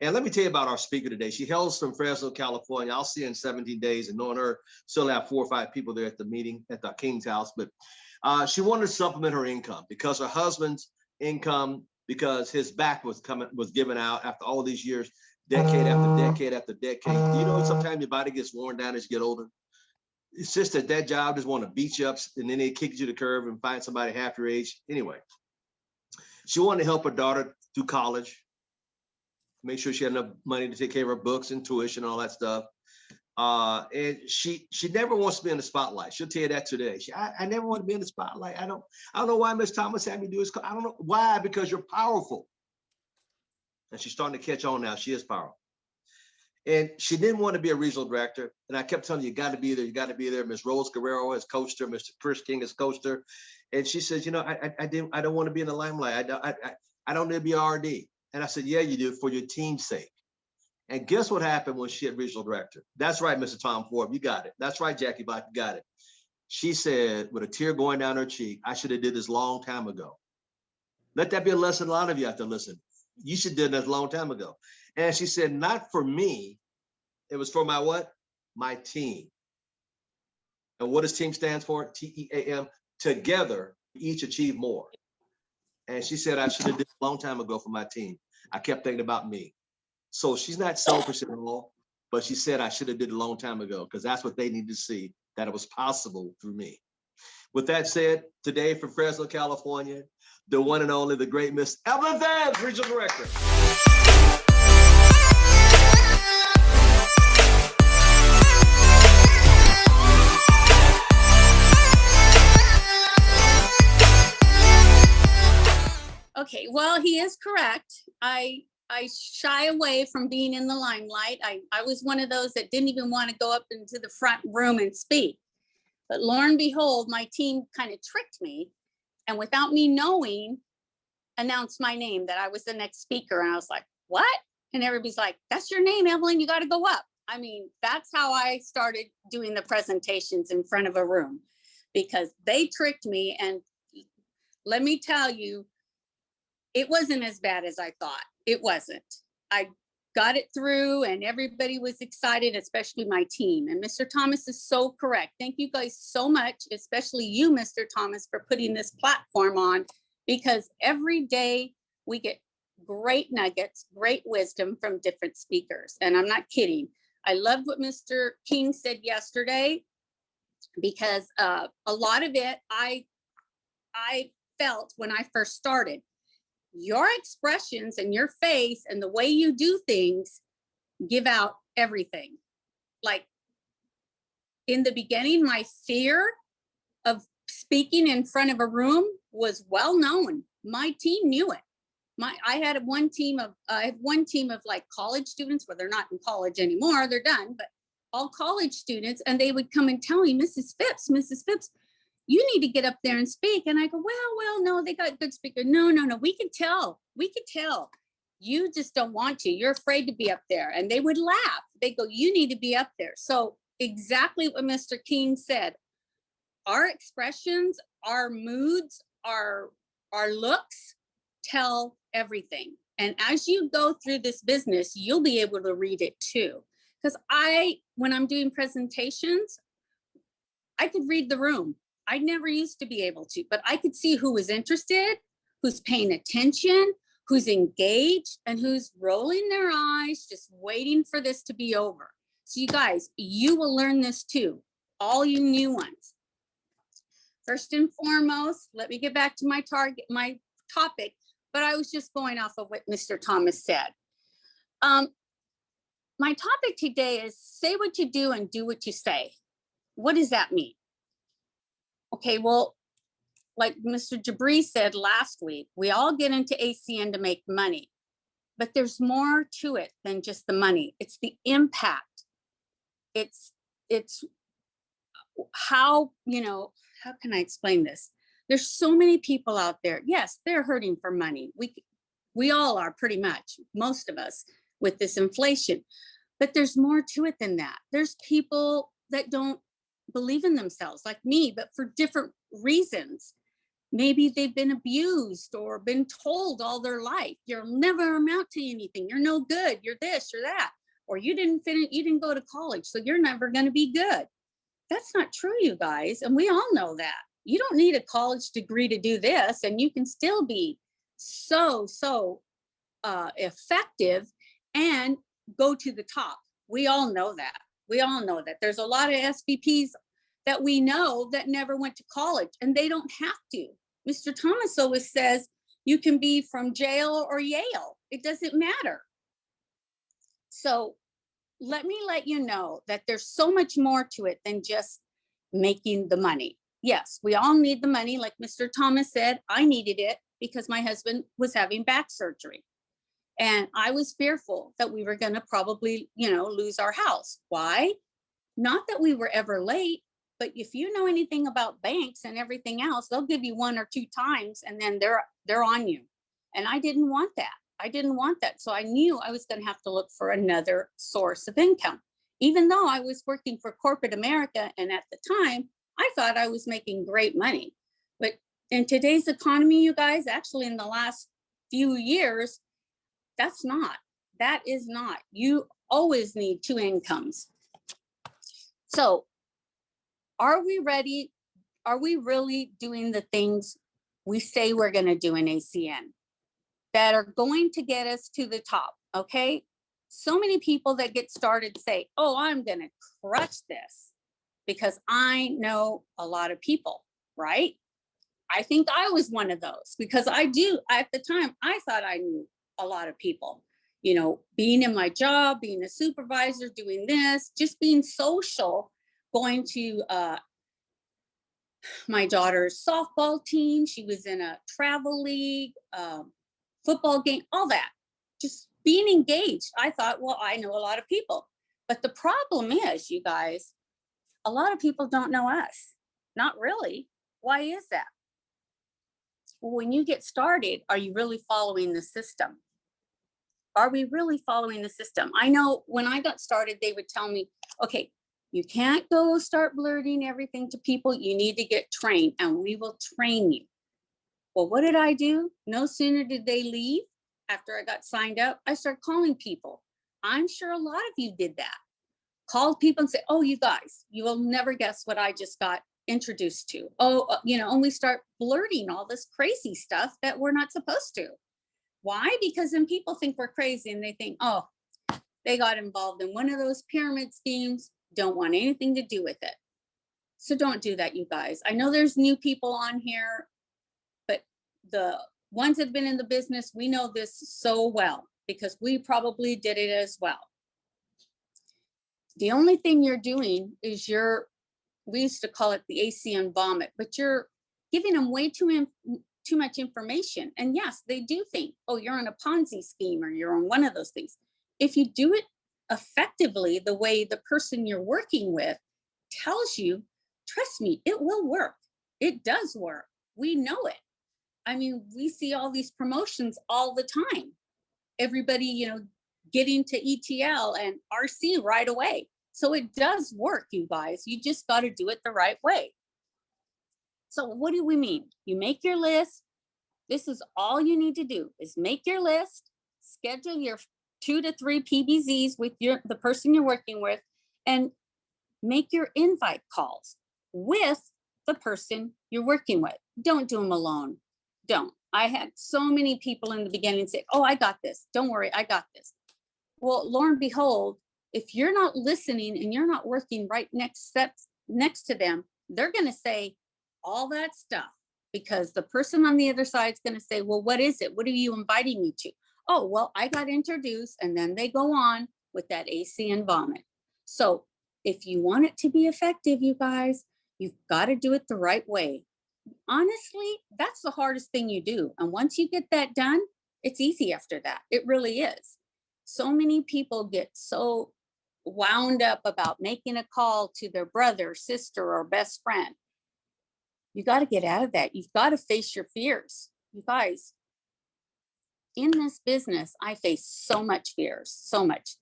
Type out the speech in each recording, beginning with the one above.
And let me tell you about our speaker today. She hails from Fresno, California. I'll see her in 17 days, and knowing her, she'll have 4 or 5 people there at the meeting at the King's house. But she wanted to supplement her income because her husband's income, because his back was given out after all these years, decade after decade after decade. Do you know sometimes your body gets worn down as you get older? It's just that job just want to beat you up, and then they kick you to the curb and find somebody half your age. Anyway, she wanted to help her daughter through college, make sure she had enough money to take care of her books and tuition and all that stuff. And she never wants to be in the spotlight. She'll tell you that today. I never want to be in the spotlight. I don't know why Miss Thomas had me do this. I don't know why, because you're powerful. And she's starting to catch on now. She is powerful. And she didn't want to be a regional director. And I kept telling her, you got to be there. You got to be there. Miss Rose Guerrero has coached her. Mr. Chris King has coached her. And she says, you know, I don't want to be in the limelight. I don't need to be RD. And I said, yeah, you do, for your team's sake. And guess what happened when she had regional director? That's right, Mr. Tom Ford, you got it. That's right, Jackie Black, you got it. She said, with a tear going down her cheek, I should have did this long time ago. Let that be a lesson a lot of you have to listen. You should have done this a long time ago. And she said, not for me. It was for my what? My team. And what does team stands for? TEAM. Together, we each achieve more. And she said, I should have did it a long time ago for my team. I kept thinking about me. So she's not selfish at all, but she said I should have did it a long time ago, because that's what they need to see, that it was possible through me. With that said, today from Fresno, California, the one and only, the great Miss Evelyn Phipps, Regional Director. Okay, well, he is correct. I shy away from being in the limelight. I was one of those that didn't even want to go up into the front room and speak. But lo and behold, my team kind of tricked me, and without me knowing, announced my name, that I was the next speaker. And I was like, what? And everybody's like, that's your name, Evelyn, you got to go up. I mean, that's how I started doing the presentations in front of a room, because they tricked me. And let me tell you, it wasn't as bad as I thought. It wasn't. I got it through, and everybody was excited, especially my team. And Mr. Thomas is so correct. Thank you guys so much, especially you, Mr. Thomas, for putting this platform on, because every day we get great nuggets, great wisdom from different speakers. And I'm not kidding. I loved what Mr. King said yesterday, because a lot of it I felt when I first started. Your expressions and your face and the way you do things give out everything. Like in the beginning, my fear of speaking in front of a room was well known. My team knew it. I have one team of like college students. Well, they're not in college anymore, they're done, but all college students. And they would come and tell me, Mrs. Phipps, you need to get up there and speak. And I go, well, no, they got good speakers. No, we could tell. You just don't want to. You're afraid to be up there. And they would laugh. They go, you need to be up there. So exactly what Mr. King said, our expressions, our moods, our looks tell everything. And as you go through this business, you'll be able to read it too. Because when I'm doing presentations, I could read the room. I never used to be able to, but I could see who was interested, who's paying attention, who's engaged, and who's rolling their eyes, just waiting for this to be over. So you guys, you will learn this too, all you new ones. First and foremost, let me get back to my topic, but I was just going off of what Mr. Thomas said. My topic today is say what you do and do what you say. What does that mean? Okay, well, like Mr. Jabri said last week, we all get into ACN to make money, but there's more to it than just the money. It's the impact. It's how, how can I explain this? There's so many people out there. Yes, they're hurting for money. We all are, pretty much, most of us, with this inflation, but there's more to it than that. There's people that don't believe in themselves like me, but for different reasons. Maybe they've been abused or been told all their life, you'll never amount to anything. You're no good. You're this, you're that. Or you didn't finish, you didn't go to college, so you're never going to be good. That's not true, you guys. And we all know that. You don't need a college degree to do this, and you can still be so effective and go to the top. We all know that. We all know that. There's a lot of SVPs that we know that never went to college, and they don't have to. Mr. Thomas always says you can be from jail or Yale. It doesn't matter. So let me let you know that there's so much more to it than just making the money. Yes, we all need the money. Like Mr. Thomas said, I needed it because my husband was having back surgery. And I was fearful that we were going to probably, lose our house. Why? Not that we were ever late, but if you know anything about banks and everything else, they'll give you 1 or 2 times and then they're on you. And I didn't want that. I didn't want that. So I knew I was going to have to look for another source of income. Even though I was working for corporate America, and at the time, I thought I was making great money. But in today's economy, you guys, actually in the last few years, that is not. You always need 2 incomes. So are we ready? Are we really doing the things we say we're going to do in ACN that are going to get us to the top? Okay. So many people that get started say, oh, I'm going to crush this because I know a lot of people, right? I think I was one of those because at the time, I thought I knew a lot of people, being in my job, being a supervisor, doing this, just being social, going to my daughter's softball team. She was in a travel league, football game, all that, just being engaged. I thought, well, I know a lot of people. But the problem is, you guys, a lot of people don't know us. Not really. Why is that? Well, when you get started, are you really following the system? Are we really following the system? I know when I got started, they would tell me, okay, you can't go start blurting everything to people. You need to get trained and we will train you. Well, what did I do? No sooner did they leave after I got signed up, I started calling people. I'm sure a lot of you did that. Called people and say, oh, you guys, you will never guess what I just got introduced to. And we start blurting all this crazy stuff that we're not supposed to. Why? Because then people think we're crazy and they think, oh, they got involved in one of those pyramid schemes, don't want anything to do with it. So don't do that, you guys. I know there's new people on here, but the ones that have been in the business, we know this so well because we probably did it as well. The only thing you're doing is we used to call it the ACN vomit, but you're giving them way too much information. And yes, they do think, oh, you're on a Ponzi scheme or you're on one of those things. If you do it effectively, the way the person you're working with tells you, trust me, it will work. It does work. We know it. I mean, we see all these promotions all the time. Everybody, getting to ETL and RC right away. So it does work, you guys. You just got to do it the right way. So what do we mean? You make your list. This is all you need to do is make your list, schedule your 2 to 3 PBZs with the person you're working with, and make your invite calls with the person you're working with. Don't do them alone. Don't. I had so many people in the beginning say, oh, I got this. Don't worry, I got this. Well, lo and behold, if you're not listening and you're not working right next to them, they're going to say all that stuff because the person on the other side is going to say, well, what is it? What are you inviting me to? Oh, well, I got introduced, and then they go on with that ACN vomit. So if you want it to be effective, you guys, you've got to do it the right way. Honestly, that's the hardest thing you do. And once you get that done, it's easy after that. It really is. So many people get so wound up about making a call to their brother, sister, or best friend. You got to get out of that. You've got to face your fears. You guys, in this business, I face so much fears, so much.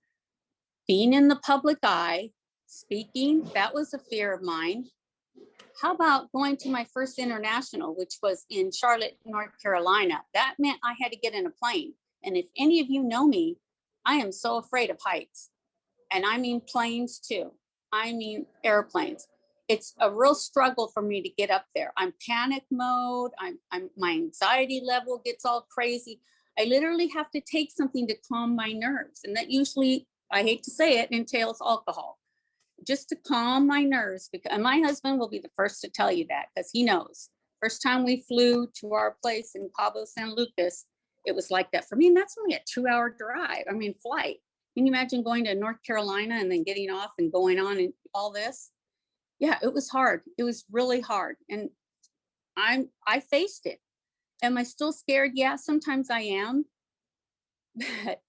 Being in the public eye, speaking, that was a fear of mine. How about going to my first international, which was in Charlotte, North Carolina? That meant I had to get in a plane. And if any of you know me, I am so afraid of heights. And I mean planes too. I mean airplanes. It's a real struggle for me to get up there. I'm panic mode. My anxiety level gets all crazy. I literally have to take something to calm my nerves. And that usually, I hate to say it, entails alcohol, just to calm my nerves. And my husband will be the first to tell you that, because he knows. First time we flew to our place in Cabo San Lucas, it was like that for me. And that's only a 2-hour drive. I mean, flight. Can you imagine going to North Carolina and then getting off and going on and all this? Yeah, it was hard. It was really hard. And I faced it. Am I still scared? Yeah, sometimes I am. But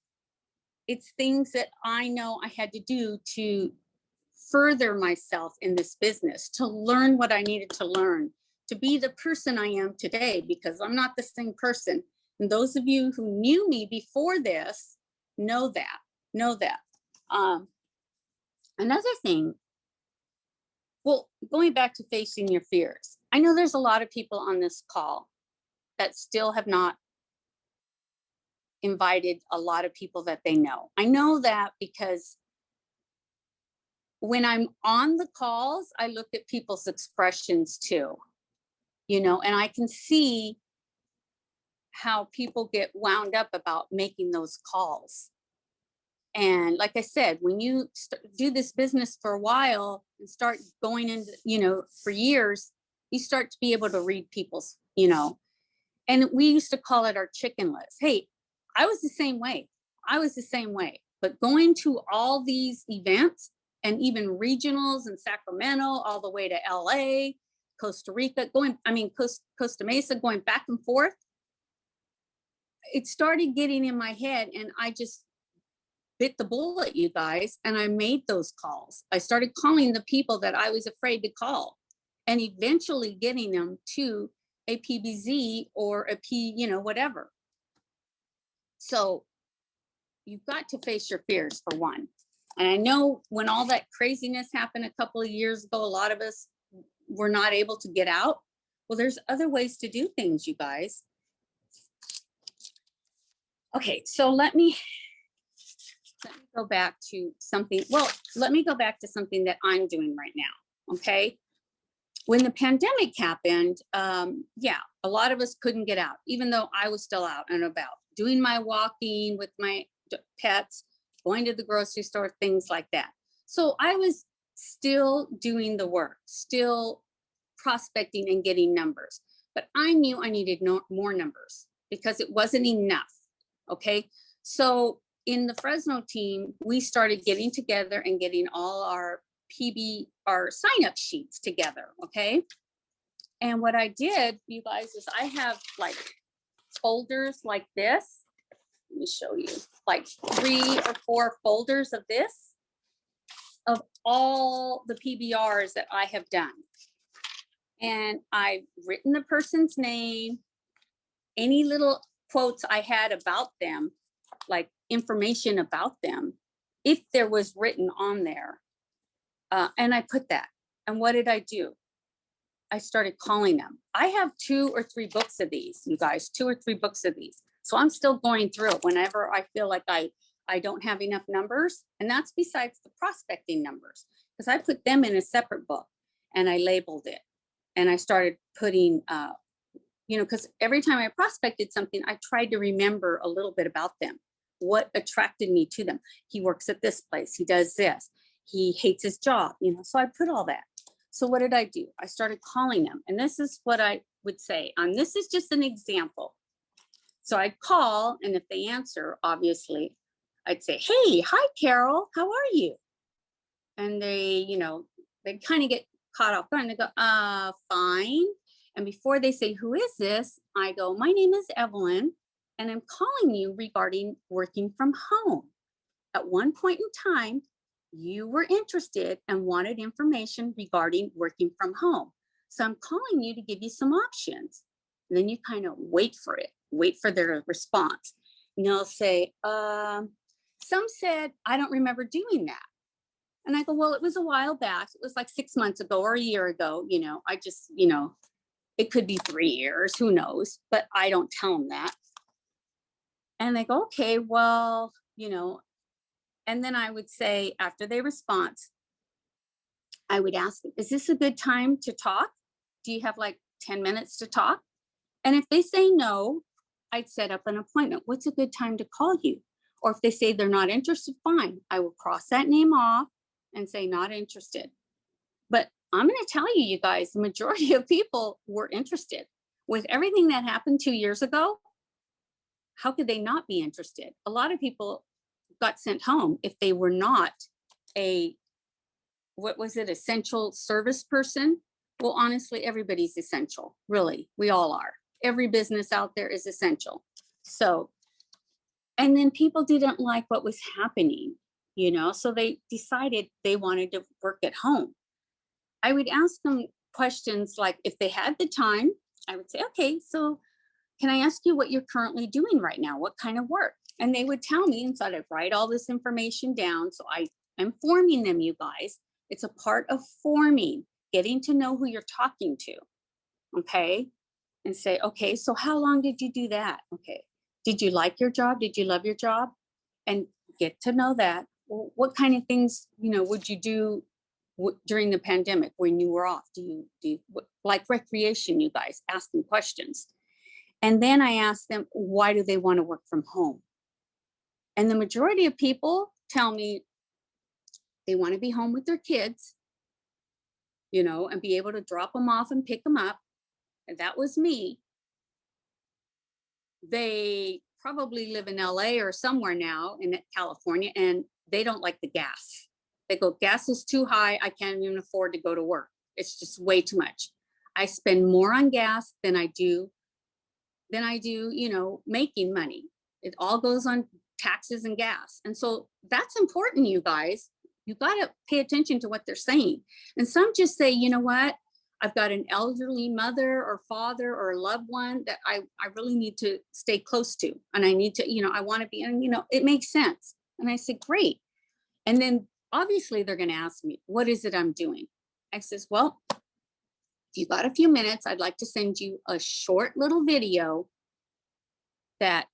it's things that I know I had to do to further myself in this business, to learn what I needed to learn, to be the person I am today, because I'm not the same person. And those of you who knew me before this know that. Another thing, well, going back to facing your fears, I know there's a lot of people on this call that still have not invited a lot of people that they know. I know that because when I'm on the calls, I look at people's expressions too, and I can see how people get wound up about making those calls. And like I said, when you do this business for a while and start going into, for years, you start to be able to read people's, and we used to call it our chicken list. Hey, I was the same way. But going to all these events and even regionals in Sacramento, all the way to LA, Costa Rica, Costa Mesa, going back and forth, it started getting in my head, and I just bit the bullet, you guys, and I made those calls. I started calling the people that I was afraid to call, and eventually getting them to a PBZ or a whatever. So you've got to face your fears, for one. And I know when all that craziness happened a couple of years ago, a lot of us were not able to get out. Well, there's other ways to do things, you guys. Okay, so let me go back to something. Well, let me go back to something that I'm doing right now. Okay. When the pandemic happened, a lot of us couldn't get out, even though I was still out and about doing my walking with my pets, going to the grocery store, things like that. So I was still doing the work, still prospecting and getting numbers, but I knew I needed more numbers because it wasn't enough. Okay. So in the Fresno team, we started getting together and getting all our sign-up sheets together. Okay. And what I did, you guys, is I have like folders like this. Let me show you, like 3 or 4 folders of this, of all the PBRs that I have done. And I've written the person's name, any little quotes I had about them, like information about them, if there was written on there. And I put that. And what did I do? I started calling them. I have 2 or 3 books of these, you guys, 2 or 3 books of these. So I'm still going through it whenever I feel like I don't have enough numbers. And that's besides the prospecting numbers, because I put them in a separate book and I labeled it. And I started putting, because every time I prospected something, I tried to remember a little bit about them. What attracted me to them? He works at this place. He does this. He hates his job, so I put all that. So what did I do? I started calling them. And this is what I would say. And this is just an example. So I'd call, and if they answer, obviously, I'd say, hey, hi, Carol, how are you? And they, they kind of get caught off guard and they go, fine. And before they say, who is this? I go, my name is Evelyn, and I'm calling you regarding working from home. At one point in time, you were interested and wanted information regarding working from home. So I'm calling you to give you some options. And then you kind of wait for their response. And they'll say, some said, I don't remember doing that. And I go, well, it was a while back. It was like 6 months ago or a year ago. I just, it could be 3 years, who knows? But I don't tell them that. And they go, okay, well, and then I would say, after they respond, I would ask them, is this a good time to talk? Do you have like 10 minutes to talk? And if they say no, I'd set up an appointment. What's a good time to call you? Or if they say they're not interested, fine. I will cross that name off and say not interested. But I'm going to tell you, you guys, the majority of people were interested. With everything that happened 2 years ago, how could they not be interested? A lot of people got sent home if they were not essential service person. Well, honestly, everybody's essential, really. We all are. Every business out there is essential. So, and then people didn't like what was happening, so they decided they wanted to work at home. I would ask them questions like, if they had the time, I would say, okay, so can I ask you what you're currently doing right now? What kind of work? And they would tell me, and so I'd write all this information down. So I am forming them, you guys. It's a part of forming, getting to know who you're talking to. Okay. And say, okay, so how long did you do that? Okay. Did you like your job? Did you love your job? And get to know that. Well, what kind of things, would you do during the pandemic when you were off? Do you like recreation, you guys? Ask them questions. And then I ask them, why do they want to work from home? And the majority of people tell me they want to be home with their kids, and be able to drop them off and pick them up. And that was me. They probably live in LA or somewhere now in California, and they don't like the gas. They go, gas is too high. I can't even afford to go to work. It's just way too much. I spend more on gas than I do, making money. It all goes on taxes and gas. And so that's important, you guys. You got to pay attention to what they're saying. And some just say, you know what? I've got an elderly mother or father or a loved one that I really need to stay close to. And I need to, I want to be, and, it makes sense. And I said, great. And then obviously they're going to ask me, what is it I'm doing? I says, well, if you got a few minutes, I'd like to send you a short little video and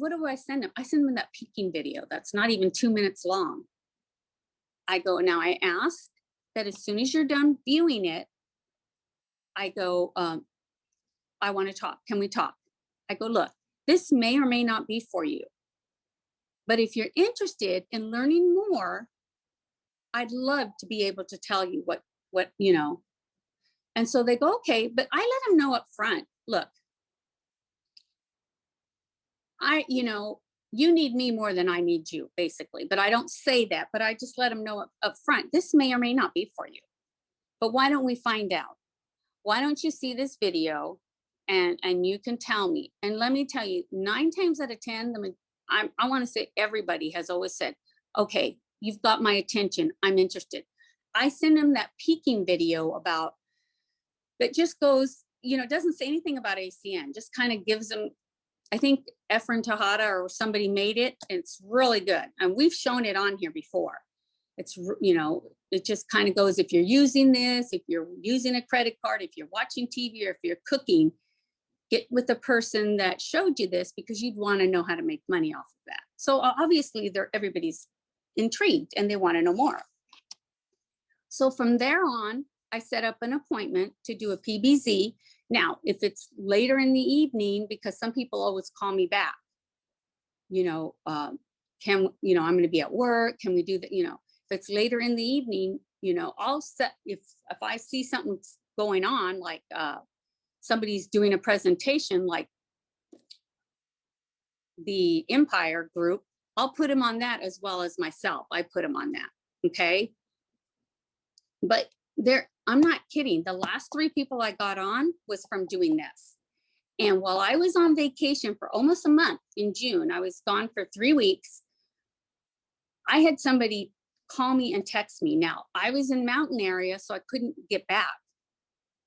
what do I send them? I send them that peeking video. That's not even 2 minutes long. I go, now I ask that as soon as you're done viewing it, I go, I want to talk. Can we talk? I go, look, this may or may not be for you. But if you're interested in learning more, I'd love to be able to tell you what. And so they go, okay, but I let them know up front, look, you need me more than I need you, basically. But I don't say that, but I just let them know up front, this may or may not be for you. But why don't we find out? Why don't you see this video and you can tell me? And let me tell you, 9 times out of 10, I want to say everybody has always said, okay, you've got my attention. I'm interested. I send them that peeking video that just goes, doesn't say anything about ACN, just kind of gives them, I think Efren Tejada or somebody made it. It's really good. And we've shown it on here before. It's, it just kind of goes, if you're using this, if you're using a credit card, if you're watching TV, or if you're cooking, get with the person that showed you this because you'd want to know how to make money off of that. So obviously everybody's intrigued and they want to know more. So from there on, I set up an appointment to do a PBZ. Now, if it's later in the evening, because some people always call me back, I'm going to be at work. Can we do that? If it's later in the evening, I'll set, if I see something going on, like somebody's doing a presentation, like the Empire group, I'll put them on that as well as myself. I put them on that. Okay. But I'm not kidding. The last 3 people I got on was from doing this. And while I was on vacation for almost a month in June, I was gone for 3 weeks. I had somebody call me and text me. Now, I was in mountain area, so I couldn't get back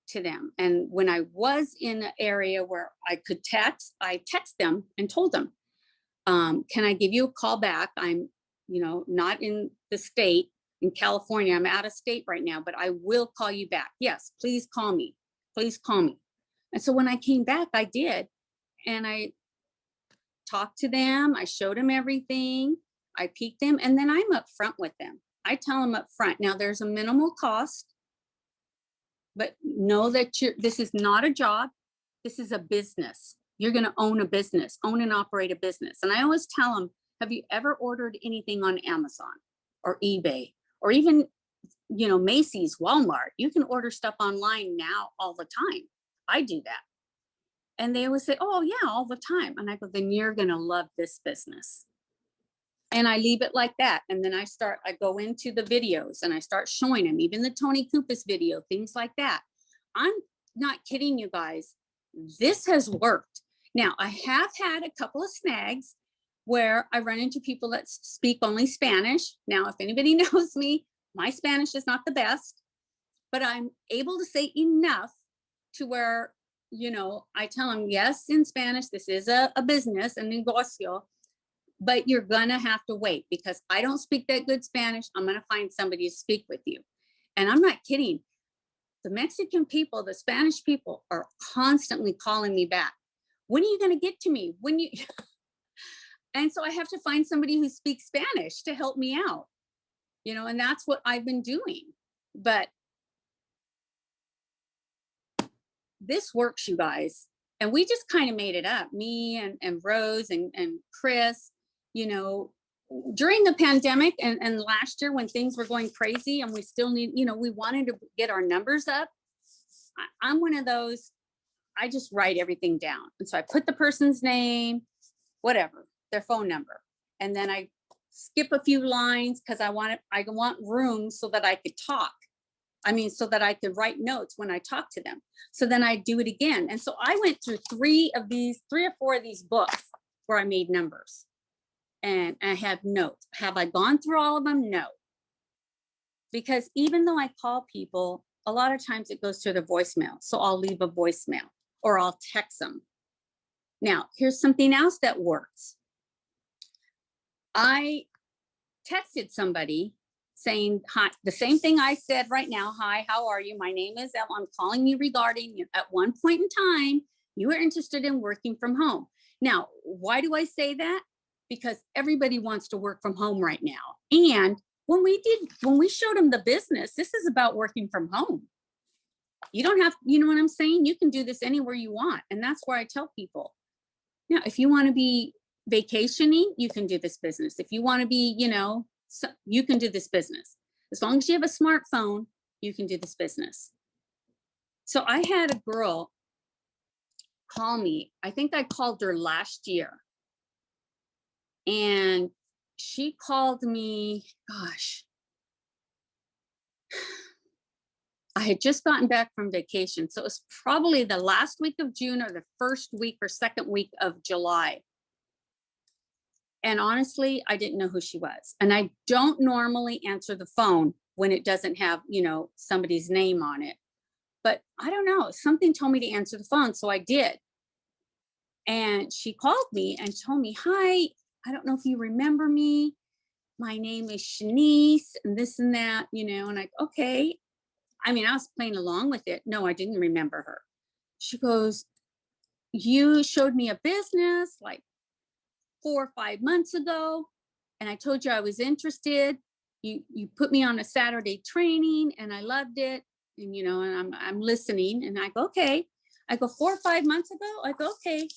to them. And when I was in an area where I could text, I text them and told them, can I give you a call back? I'm, not in the state. in California. I'm out of state right now, but I will call you back. Yes, please call me. Please call me. And so when I came back, I did. And I talked to them. I showed them everything. I piqued them. And then I'm upfront with them. I tell them up front. Now there's a minimal cost, but know that this is not a job. This is a business. You're going to own a business, own and operate a business. And I always tell them, have you ever ordered anything on Amazon or eBay or even, Macy's, Walmart? You can order stuff online now all the time. I do that. And they always say, oh yeah, all the time. And I go, then you're going to love this business. And I leave it like that. And then I go into the videos and I start showing them, even the Tony Kupas video, things like that. I'm not kidding you guys. This has worked. Now, I have had a couple of snags where I run into people that speak only Spanish. Now, if anybody knows me, my Spanish is not the best, but I'm able to say enough to where, I tell them, yes, in Spanish, this is a business, a negocio, but you're going to have to wait because I don't speak that good Spanish. I'm going to find somebody to speak with you. And I'm not kidding. The Mexican people, the Spanish people are constantly calling me back. When are you going to get to me? And so I have to find somebody who speaks Spanish to help me out, and that's what I've been doing. But this works, you guys. And we just kind of made it up, me and Rose and Chris, during the pandemic and last year when things were going crazy and we still need, we wanted to get our numbers up. I'm one of those, I just write everything down. And so I put the person's name, whatever, their phone number. And then I skip a few lines because I want room so that I could talk. So that I could write notes when I talk to them. So then I do it again. And so I went through 3 or 4 of these books where I made numbers and I have notes. Have I gone through all of them? No. Because even though I call people, a lot of times it goes to their voicemail. So I'll leave a voicemail or I'll text them. Now, here's something else that works. I texted somebody saying, hi, the same thing I said right now. Hi, how are you? My name is Elle. I'm calling you regarding at one point in time, you were interested in working from home. Now, why do I say that? Because everybody wants to work from home right now. And when we showed them the business, this is about working from home. You don't have, you know what I'm saying? You can do this anywhere you want. And that's where I tell people, now, if you want to be vacationing, you can do this business. If you want to be, so you can do this business. As long as you have a smartphone, you can do this business. So I had a girl call me. I think I called her last year. And she called me, gosh, I had just gotten back from vacation. So it was probably the last week of June or the first week or second week of July. And honestly, I didn't know who she was. And I don't normally answer the phone when it doesn't have, somebody's name on it. But I don't know, something told me to answer the phone. So I did. And she called me and told me, hi, I don't know if you remember me. My name is Shanice and this and that, and okay. I was playing along with it. No, I didn't remember her. She goes, you showed me a business like 4 or 5 months ago. And I told you I was interested. You put me on a Saturday training and I loved it. And, and I'm listening and I go, okay. I go 4 or 5 months ago. I go, okay.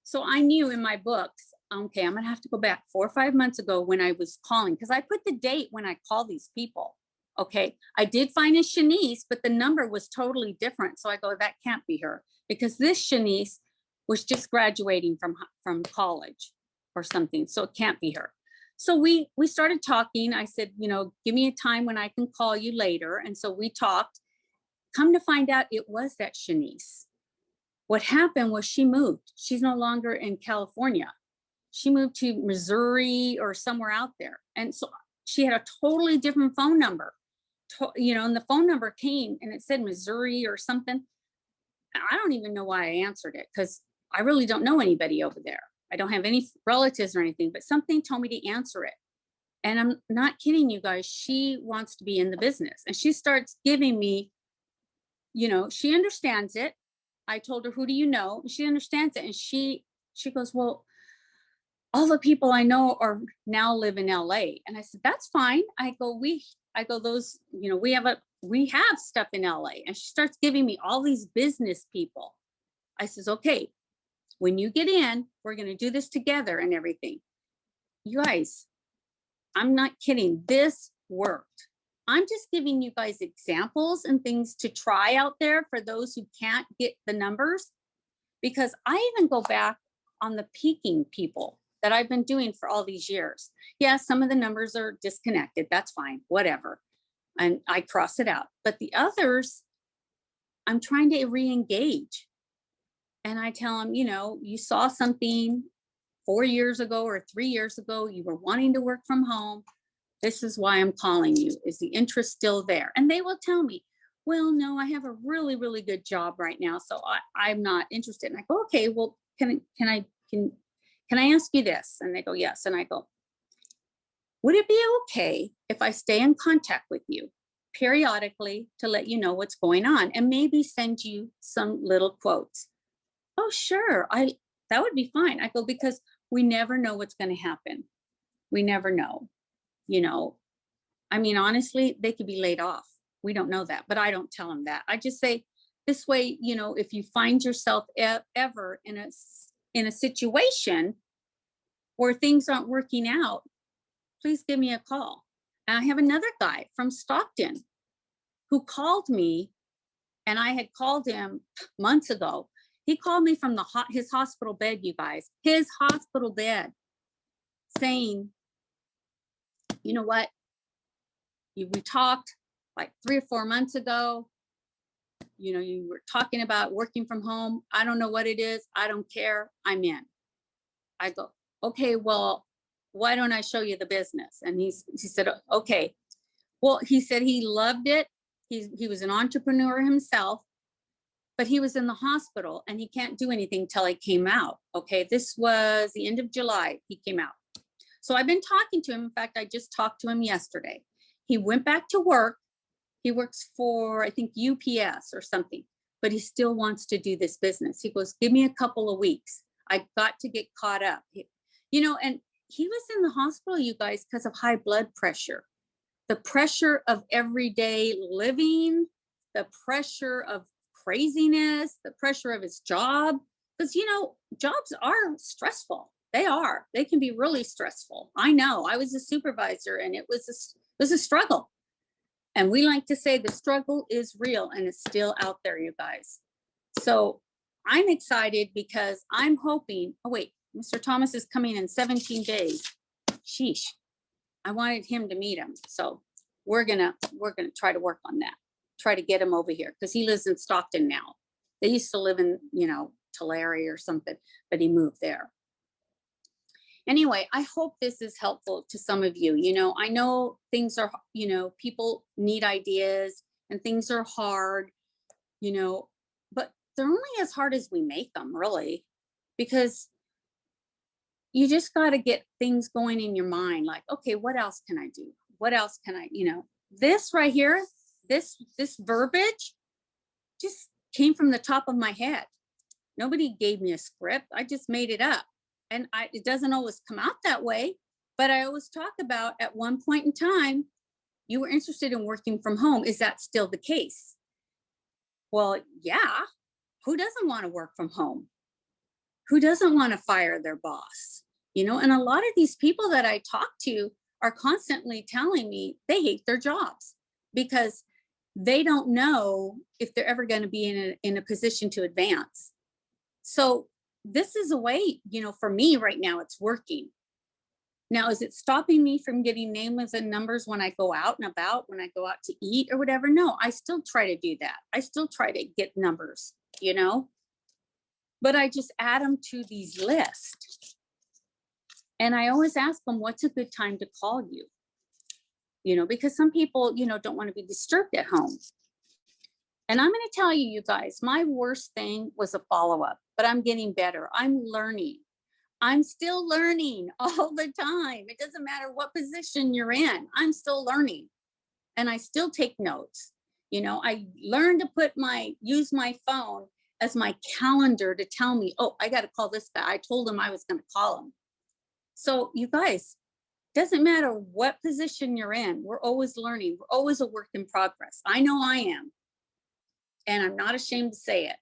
So I knew in my books, okay, I'm going to have to go back 4 or 5 months ago when I was calling because I put the date when I call these people. Okay. I did find a Shanice, but the number was totally different. So I go, that can't be her because this Shanice was just graduating from college or something. So it can't be her. So we started talking. I said, give me a time when I can call you later. And so we talked. Come to find out it was that Shanice. What happened was she moved. She's no longer in California. She moved to Missouri or somewhere out there. And so she had a totally different phone number, and the phone number came and it said Missouri or something. I don't even know why I answered it because I really don't know anybody over there. I don't have any relatives or anything, but something told me to answer it. And I'm not kidding you guys. She wants to be in the business and she starts giving me, she understands it. I told her, who do you know? She understands it. And she goes, well, all the people I know are now live in LA. And I said, that's fine. Those, we have stuff in LA. And she starts giving me all these business people. I says, okay, when you get in, we're going to do this together and everything. You guys, I'm not kidding. This worked. I'm just giving you guys examples and things to try out there for those who can't get the numbers, because I even go back on the peaking people that I've been doing for all these years. Yeah, some of the numbers are disconnected. That's fine, whatever. And I cross it out. But the others, I'm trying to re-engage. And I tell them, you saw something 4 years ago or 3 years ago, you were wanting to work from home. This is why I'm calling you. Is the interest still there? And they will tell me, well, no, I have a really, really good job right now, so I'm not interested. And I go, okay, well, can I ask you this? And they go, yes. And I go, would it be okay if I stay in contact with you periodically to let you know what's going on and maybe send you some little quotes? Oh, sure. That would be fine. I go, because we never know what's going to happen. We never know. Honestly, they could be laid off. We don't know that, but I don't tell them that. I just say this way, if you find yourself ever in a situation where things aren't working out, please give me a call. And I have another guy from Stockton who called me, and I had called him months ago. He called me from his hospital bed, you guys, his hospital bed, saying, you know what? We talked like 3 or 4 months ago. You were talking about working from home. I don't know what it is. I don't care. I'm in. I go, okay, well, why don't I show you the business? And he said, okay. Well, he said he loved it. He was an entrepreneur himself, but he was in the hospital and he can't do anything till he came out. Okay, this was the end of July. He came out. So I've been talking to him. In fact, I just talked to him yesterday. He went back to work. He works for, I think, UPS or something, but he still wants to do this business. He goes, give me a couple of weeks. I got to get caught up. And he was in the hospital, you guys, because of high blood pressure. The pressure of everyday living, the pressure of craziness, the pressure of his job. Because, jobs are stressful. They are. They can be really stressful. I know. I was a supervisor and it was a struggle. And we like to say the struggle is real and it's still out there, you guys. So I'm excited because I'm hoping, oh wait, Mr. Thomas is coming in 17 days. Sheesh. I wanted him to meet him. So we're gonna try to work on that. Try to get him over here because he lives in Stockton now. They used to live in, Tulare or something, but he moved there. Anyway, I hope this is helpful to some of you. I know things are, people need ideas and things are hard, but they're only as hard as we make them, really, because you just got to get things going in your mind. Like, okay, what else can I do? What else can I, this right here, this verbiage just came from the top of my head. Nobody gave me a script. I just made it up. And it doesn't always come out that way, but I always talk about at one point in time, you were interested in working from home. Is that still the case? Well, yeah. Who doesn't want to work from home? Who doesn't want to fire their boss? And a lot of these people that I talk to are constantly telling me they hate their jobs because they don't know if they're ever going to be in a position to advance. So this is a way, for me right now, it's working. Now, is it stopping me from getting names and numbers when I go out and about, when I go out to eat or whatever? No, I still try to do that. I still try to get numbers, but I just add them to these lists. And I always ask them, what's a good time to call you? Because some people, don't want to be disturbed at home. And I'm going to tell you, you guys, my worst thing was a follow-up, but I'm getting better. I'm learning. I'm still learning all the time. It doesn't matter what position you're in. I'm still learning and I still take notes. You know, I learned to use my phone as my calendar to tell me, oh, I got to call this guy. I told him I was going to call him. So you guys, doesn't matter what position you're in. We're always learning. We're always a work in progress. I know I am. And I'm not ashamed to say it.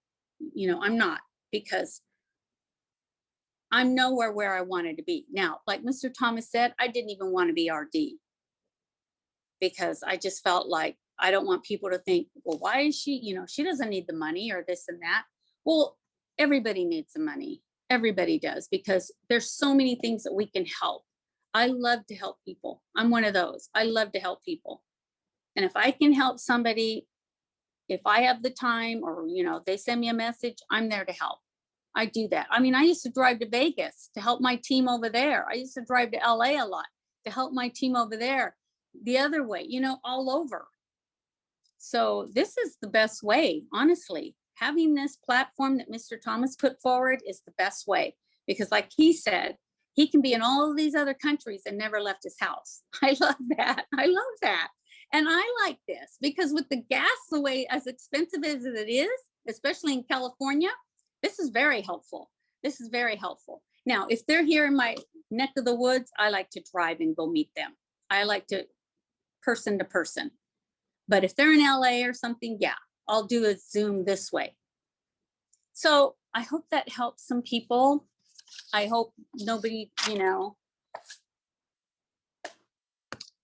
You know, I'm not, because I'm nowhere where I wanted to be. Now, like Mr. Thomas said, I didn't even want to be RD because I just felt like I don't want people to think, well, why is she, you know, she doesn't need the money or this and that. Well, everybody needs the money. Everybody does, because there's so many things that we can help. I love to help people. I'm one of those. I love to help people. And if I can help somebody, if I have the time or, you know, they send me a message, I'm there to help. I do that. I mean, I used to drive to Vegas to help my team over there. I used to drive to LA a lot to help my team over there, the other way, you know, all over. So this is the best way, honestly. Having this platform that Mr. Thomas put forward is the best way, because like he said, he can be in all of these other countries and never left his house. I love that. I love that. And I like this because with the gas, the way as expensive as it is, especially in California, this is very helpful. This is very helpful. Now, if they're here in my neck of the woods, I like to drive and go meet them. I like to person to person. But if they're in LA or something, yeah, I'll do a Zoom this way. So I hope that helps some people. I hope nobody, you know,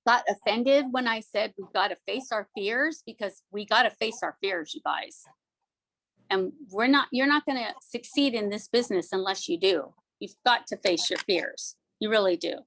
got offended when I said we've got to face our fears, because we got to face our fears, you guys. And you're not going to succeed in this business unless you do. You've got to face your fears. You really do.